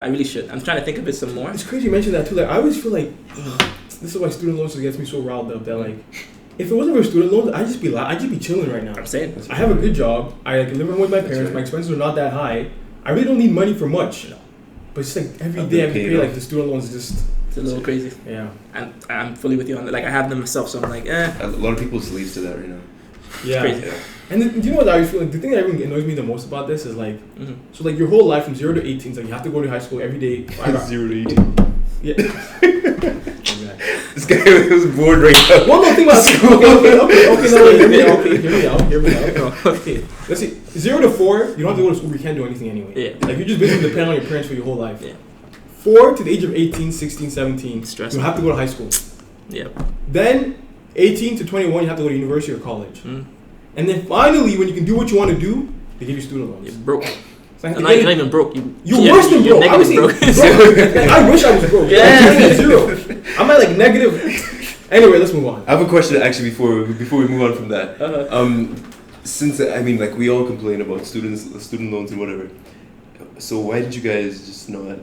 I really should. I'm trying to think of it some more. It's crazy you mentioned that too. Like I always feel like this is why student loans gets me so riled up. That like, if it wasn't for student loans, I'd just be chilling right now. I'm saying. I have a good job. I like, live with my parents. Right. My expenses are not that high. I really don't need money for much. No. But it's like every day I have to pay like the student loans. It's a little crazy. Yeah. And I'm fully with you on that. Like I have them myself, so I'm like, A lot of people sleep to that right now. Yeah. It's crazy. Yeah. And then, do you know what I feel like? The thing that really annoys me the most about this is like, so like your whole life from 0 to 18, like you have to go to high school every day. 0 to 18. Yeah. This guy was bored right now. One more thing about school. Okay, hear me out. Okay. Let's see. 0 to 4, you don't have to go to school. You can't do anything anyway. Yeah. Like you're just basically dependent on your parents for your whole life. Yeah. 4 to the age of 18, 16, 17, stressful. You have to go to high school. Yeah. Then 18 to 21, you have to go to university or college. And then finally, when you can do what you want to do, they give you student loans. You're broke. Like you're not even broke. You're worse than broke. Negative broke. I wish I was broke. Yeah. I'm at 0. I'm at like negative. Anyway, let's move on. I have a question actually before we move on from that. Since I mean, like we all complain about student loans and whatever. So why did you guys just not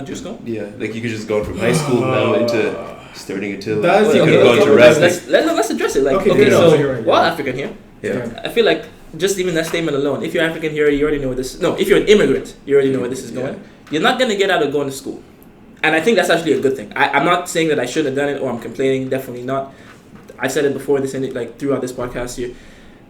just go? Yeah, like you could just go from high school now into starting Atila. That's you could have gone to rest. Let's address it. Like okay, so we're all African here. Yeah. I feel like just even that statement alone, if you're African here, you already know where this. No, if you're an immigrant, you already know where this is going. Yeah. You're not gonna get out of going to school, and I think that's actually a good thing. I'm not saying that I should have done it or I'm complaining. Definitely not. I said it before throughout this podcast here.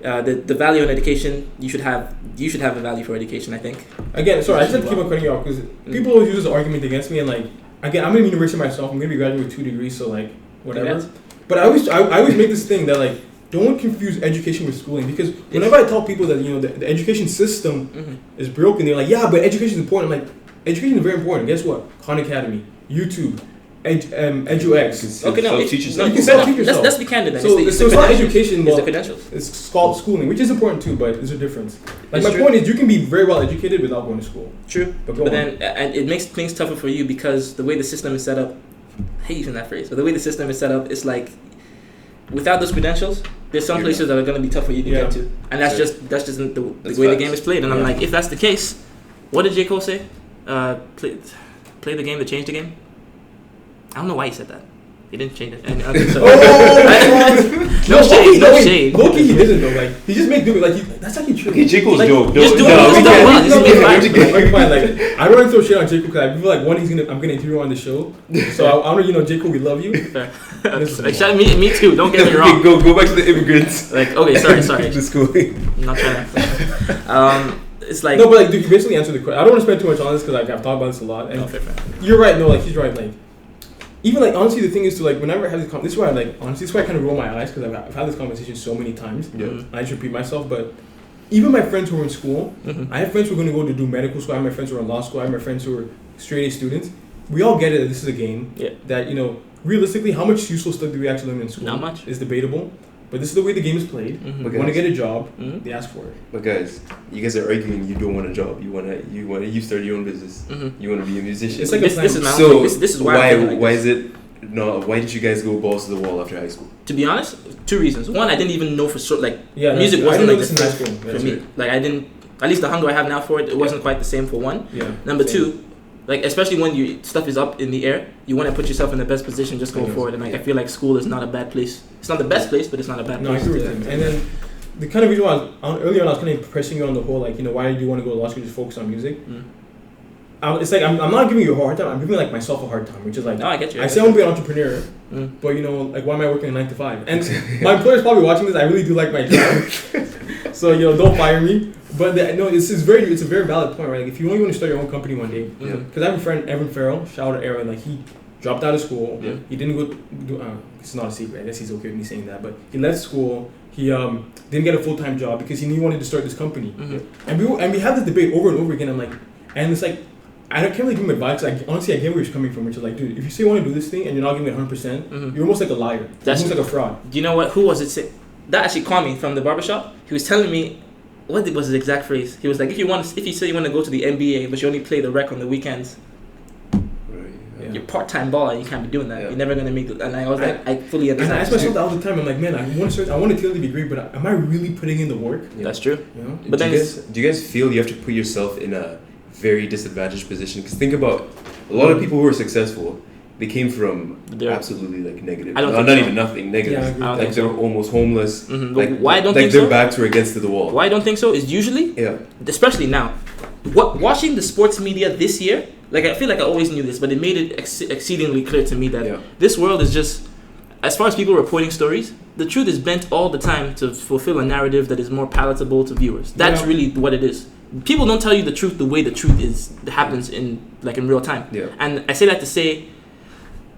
The value in education, you should have a value for education, I think. Again, sorry, I just have to keep on cutting you off because people always use this argument against me, and like again, I'm in university myself. I'm gonna be graduating with 2 degrees, so like whatever. Yes. But I always make this thing that like don't confuse education with schooling, because whenever I tell people that the education system is broken, they're like, yeah, but education is important. I'm like, education is very important. Guess what? Khan Academy, YouTube. EduX. Okay, no, you can self-teach yourself. Let's be candid then. So it's not education, it's the credentials. It's called schooling, which is important too, but there's a difference. Like my point is, you can be very well educated without going to school. True, but then and it makes things tougher for you because the way the system is set up, I hate using that phrase, but the way the system is set up, it's like without those credentials, there's some places that are going to be tough for you to get to, and that's just the way the game is played. And I'm like, if that's the case, what did J. Cole say? Play the game to change the game. I don't know why he said that. He didn't change it. And, no shade. Low-key he didn't though. Like he just made do it. Like that's actually true. Okay, J. Cole's dope. Just do it. Okay, fine. Like I don't want to throw shit on J. Cole because I feel like I'm gonna interview on the show. So I want to J. Cole, we love you. Like me too. Don't get me wrong. Go back to the immigrants. Like okay, sorry. The schooling. I'm not trying to. It's like no, but like dude, you basically answered the question. I don't want to spend too much on this because like I've talked about this a lot. And fair. You're right. No, like he's right. Like. Even like honestly, the thing is to like whenever I have this this is why I like honestly this is why I kind of roll my eyes because I've had this conversation so many times. Yeah. And I just repeat myself, but even my friends who are in school, I have friends who are going to go to do medical school. I have my friends who are in law school. I have my friends who are straight A students. We all get it that this is a game. Yeah. That realistically, how much useful stuff do we actually learn in school? Not much. Is debatable. But this is the way the game is played. But want to get a job, they ask for it. But guys, you guys are arguing you don't want a job. You start your own business. You want to be a musician. It's like this is my so this is why is it? No, why did you guys go balls to the wall after high school? To be honest, 2 reasons. One, I didn't even know for sure. Like music I wasn't like this in high school for me. Like I didn't. At least the hunger I have now for it, wasn't quite the same for one. Yeah. Number 2, like especially when your stuff is up in the air, you want to put yourself in the best position just going forward. And like I feel like school is not a bad place. It's not the best place, but it's not a bad place. No, I agree with him. And then the kind of reason why earlier on I was kind of pressing you on the whole like why do you want to go to law school? Just focus on music. It's like I'm not giving you a hard time. I'm giving like myself a hard time, which is like no, I get you. I say I want to be an entrepreneur, but like why am I working a 9 to 5? And my employer's probably watching this. I really do like my job, so don't fire me. But it's a very valid point, right? Like if you only want to start your own company one day, because I have a friend Evan Farrell, shout out Aaron, like he dropped out of school. Yeah. He didn't go do. It's not a secret. I guess he's okay with me saying that, but he left school. He didn't get a full-time job because he knew he wanted to start this company. And we have this debate over and over again. I'm like, and it's like. I can't really give him advice. Honestly, I get where he's coming from, which is like, dude, if you say you want to do this thing and you're not giving it 100%, you're almost like a liar. That's almost like a fraud. Do you know what? Who was it? That actually called me from the barbershop. He was telling me, what was his exact phrase? He was like, if you say you want to go to the NBA, but you only play the rec on the weekends, you're part-time baller. You can't be doing that. You're never gonna make it. And I was like, I fully understand. And I ask myself that all the time. I'm like, man, I want to tell the degree, but am I really putting in the work? That's true. But do you guys feel you have to put yourself in a very disadvantaged position. Because think about a lot of people who are successful. They came from absolutely like negative. I don't not think even nothing negative. Yeah, like they're almost homeless. Mm-hmm. Like why I don't like think their so? backs were against the wall. Why I don't think so is usually, especially now, watching the sports media this year. Like I feel like I always knew this, but it made it exceedingly clear to me that this world is just, as far as people reporting stories, the truth is bent all the time to fulfill a narrative that is more palatable to viewers. That's really what it is. People don't tell you the truth the way the truth happens in real time. Yeah. And I say that to say,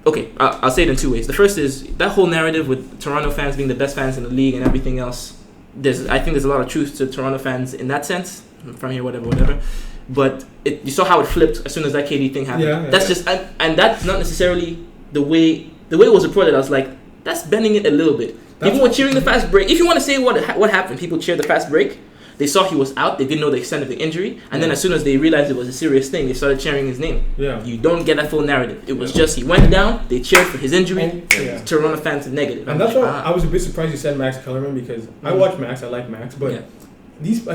okay, I'll say it in two ways. The first is that whole narrative with Toronto fans being the best fans in the league and everything else. I think there's a lot of truth to Toronto fans in that sense. I'm from here, whatever. But you saw how it flipped as soon as that KD thing happened. That's just, and that's not necessarily the way it was reported. I was like, that's bending it a little bit. People were cheering the fast break. If you want to say what happened, people cheered the fast break. They saw he was out. They didn't know the extent of the injury. And then as soon as they realized it was a serious thing, they started cheering his name. Yeah. You don't get that full narrative. It was just he went down. They cheered for his injury. And Toronto fans are negative. And that's why I was a bit surprised you said Max Kellerman, because I watch Max. I like Max. But these,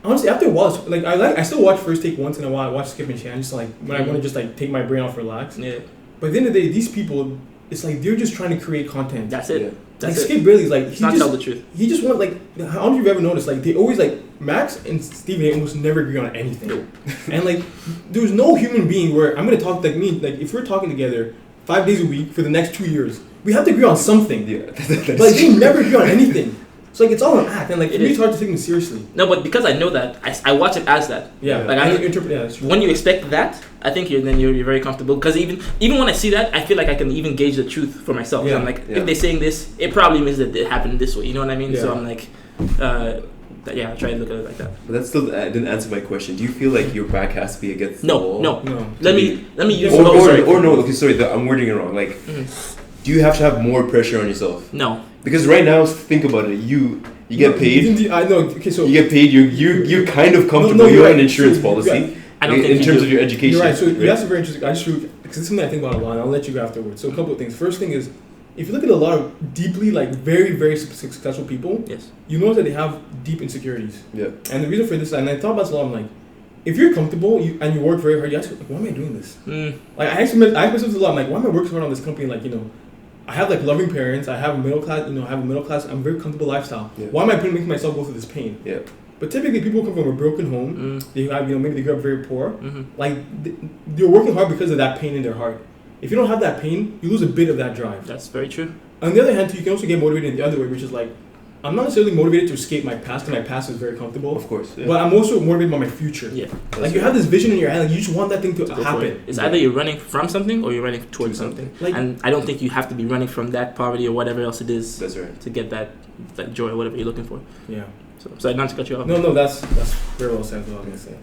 honestly, after a while, I still watch First Take once in a while. I watch Skip and Shan just when I want to just take my brain off, relax. Yeah. But at the end of the day, these people, it's like they're just trying to create content. That's it. Yeah. Skip Bailey's he not tell the truth. He just want I don't know if you've ever noticed, they always Max and Stephen A almost never agree on anything. Nope. And there's no human being where I'm gonna talk if we're talking together 5 days a week for the next 2 years, we have to agree on something. Yeah. They never agree on anything. So it's all an act, and it's hard to take them seriously. No, but because I know that, I watch it as that. Yeah. That's true. When you expect that, I think you're very comfortable. Because even when I see that, I feel like I can even gauge the truth for myself. Yeah. I'm if they're saying this, it probably means that it happened this way. You know what I mean? Yeah. So I'm I try to look at it like that. But that still didn't answer my question. Do you feel like your back has to be against the wall? No. Let me use. I'm wording it wrong. Do you have to have more pressure on yourself? No. Because right now, think about it. You get paid. I know. Okay, so you get paid. You're kind of comfortable. You have an insurance policy. I don't think in terms of your education. You're right. So you asked a very interesting. Because it's something I think about a lot. And I'll let you go afterwards. So a couple of things. First thing is, if you look at a lot of deeply very very successful people, yes, you know that they have deep insecurities. Yeah. And the reason for this, and I thought about this a lot. I'm if you're comfortable and you work very hard, you ask why am I doing this? I ask myself a lot. I'm why am I working so hard on this company? I have loving parents. I have a middle class. I'm very comfortable lifestyle. Yeah. Why am I making myself go through this pain? Yeah. But typically, people come from a broken home. They have maybe they grew up very poor. They're working hard because of that pain in their heart. If you don't have that pain, you lose a bit of that drive. That's very true. On the other hand, too, you can also get motivated in the other way, which is I'm not necessarily motivated to escape my past, because my past is very comfortable. Of course. Yeah. But I'm also motivated by my future. Yeah. You have this vision in your head, you just want that thing to happen. It's either you're running from something or you're running towards something. And I don't think you have to be running from that poverty or whatever else it is. That's right. To get that joy or whatever you're looking for. Yeah. So not to cut you off. No, that's very well said. What I was gonna say.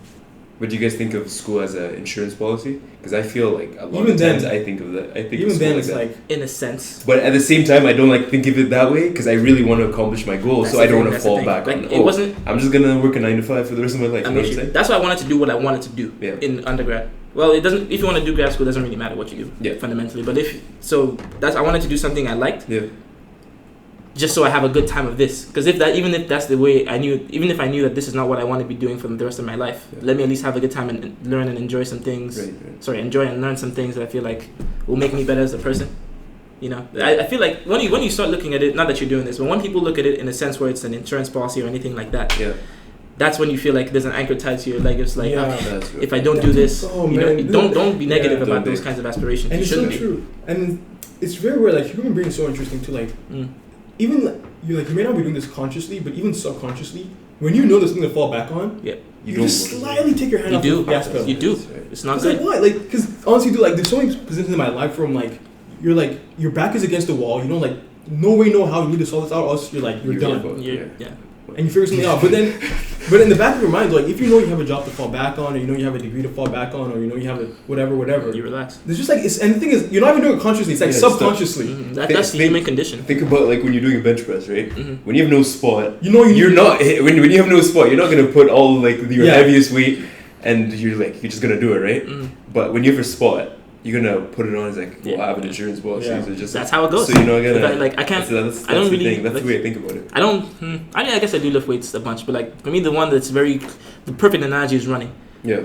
What do you guys think of school as an insurance policy? Because I feel a lot of times I think of that. I think even then it's in a sense. But at the same time, I don't think of it that way because I really want to accomplish my goal. So I don't want to fall back on. I'm just gonna work a 9 to 5 for the rest of my life. You know what I'm saying? That's why I wanted to do what I wanted to do in undergrad. Well, it doesn't. If you want to do grad school, it doesn't really matter what you do. Fundamentally, but I wanted to do something I liked. Yeah. Just so I have a good time of this, because even if that's the way I knew, even if I knew that this is not what I want to be doing for the rest of my life, let me at least have a good time and learn and enjoy some things. Right. Sorry, enjoy and learn some things that I feel like will make me better as a person. I feel like when you start looking at it, not that you're doing this, but when people look at it in a sense where it's an insurance policy or anything like that, that's when you feel like there's an anchor tied to your leg. It's if I don't do this, don't be negative about those kinds of aspirations. And you it's so true. And it's very weird. Human being is so interesting too. Even you may not be doing this consciously, but even subconsciously, when you know there's something to fall back on, you just slightly take your hand off the gas pedal. You do. It's not good. Why? Because honestly, there's so many positions in my life where I'm your back is against the wall. You know, no way, no how. You need to solve this out, or else you're done. And you figure something out. But in the back of your mind, if you know you have a job to fall back on, or you know you have a degree to fall back on, or you know you have a whatever, you relax. There's just and the thing is, you're not even doing it consciously. It's subconsciously. That's the human condition. Think about when you're doing a bench press, right? When you have no spot, when you have no spot, you're not gonna put all your heaviest weight, and you're just gonna do it, right? But when you have a spot, you're gonna put it on as I have an insurance policy. So just that's how it goes. So you're not gonna I can't. That's I don't the really. Thing. That's the way I think about it. I don't. I guess I do lift weights a bunch, but for me, the one that's the perfect analogy is running. Yeah.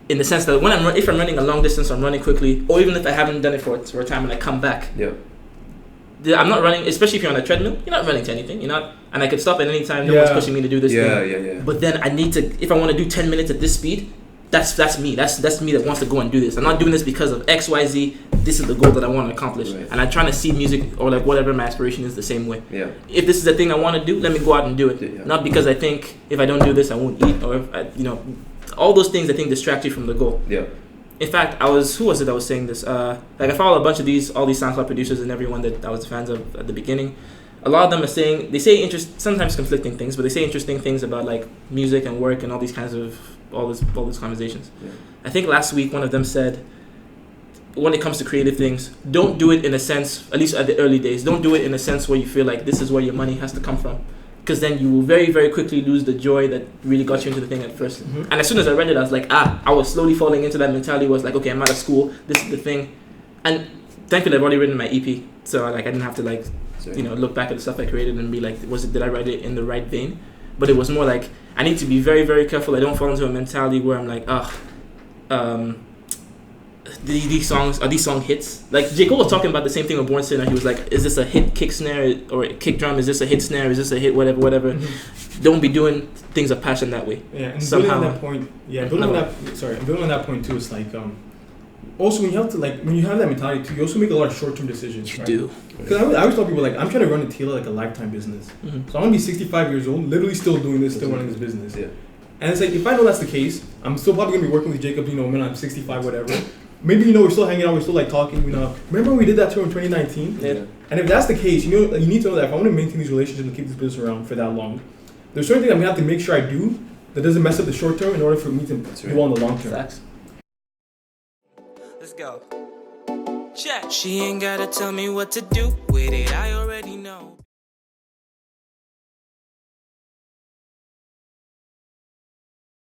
in the sense that if I'm running a long distance, I'm running quickly, or even if I haven't done it for a time and I come back. Yeah. I'm not running, especially if you're on a treadmill. You're not running to anything. You're not, and I could stop at any time. No one's pushing me to do this thing. Yeah. But then I need to, if I want to do 10 minutes at this speed, that's me. That's me that wants to go and do this. I'm not doing this because of X, Y, Z. This is the goal that I want to accomplish, and I'm trying to see music or like whatever my aspiration is the same way. Yeah. If this is the thing I want to do, let me go out and do it. Yeah. Not because I think if I don't do this, I won't eat, or if all those things I think distract you from the goal. Yeah. In fact, who was it that was saying this? Like I follow a bunch of all these SoundCloud producers and everyone that I was fans of at the beginning. A lot of them are saying, they say sometimes conflicting things, but they say interesting things about like music and work and all these kinds of all these conversations. Yeah. I think last week one of them said, when it comes to creative things, don't do it in a sense, at least at the early days, don't do it in a sense where you feel like this is where your money has to come from. Because then you will very, very quickly lose the joy that really got you into the thing at first. Mm-hmm. And as soon as I read it, I was like, I was slowly falling into that mentality. Was like, okay, I'm out of school. This is the thing. And thankfully, I've already written my EP, so like I didn't have to look back at the stuff I created and be like, did I write it in the right vein? But it was more like I need to be very, very careful. I don't fall into a mentality where I'm like, these songs hits. Like J. Cole was talking about the same thing with Born Sinner. He was like, is this a hit kick snare or a kick drum? Is this a hit snare? Is this a hit whatever? Mm-hmm. Don't be doing things of passion that way. Yeah, and building on that point. Yeah, building on that point too. It's like also when you have that mentality too, you also make a lot of short-term decisions. You do. Because I always tell people like I'm trying to run Atila like a lifetime business. Mm-hmm. So I'm gonna be 65 years old, literally still doing this, still running this business. Yeah. And it's like if I know that's the case, I'm still probably gonna be working with Jacob. When I'm 65, whatever. Maybe we're still hanging out, we're still like talking. Remember when we did that tour in 2019? Yeah. And if that's the case, you need to know that if I want to maintain these relationships and keep this business around for that long, there's certain things I'm gonna have to make sure I do that doesn't mess up the short term in order for me to do well in the long term. Facts. Let's go. Check. She ain't gotta tell me what to do with it. I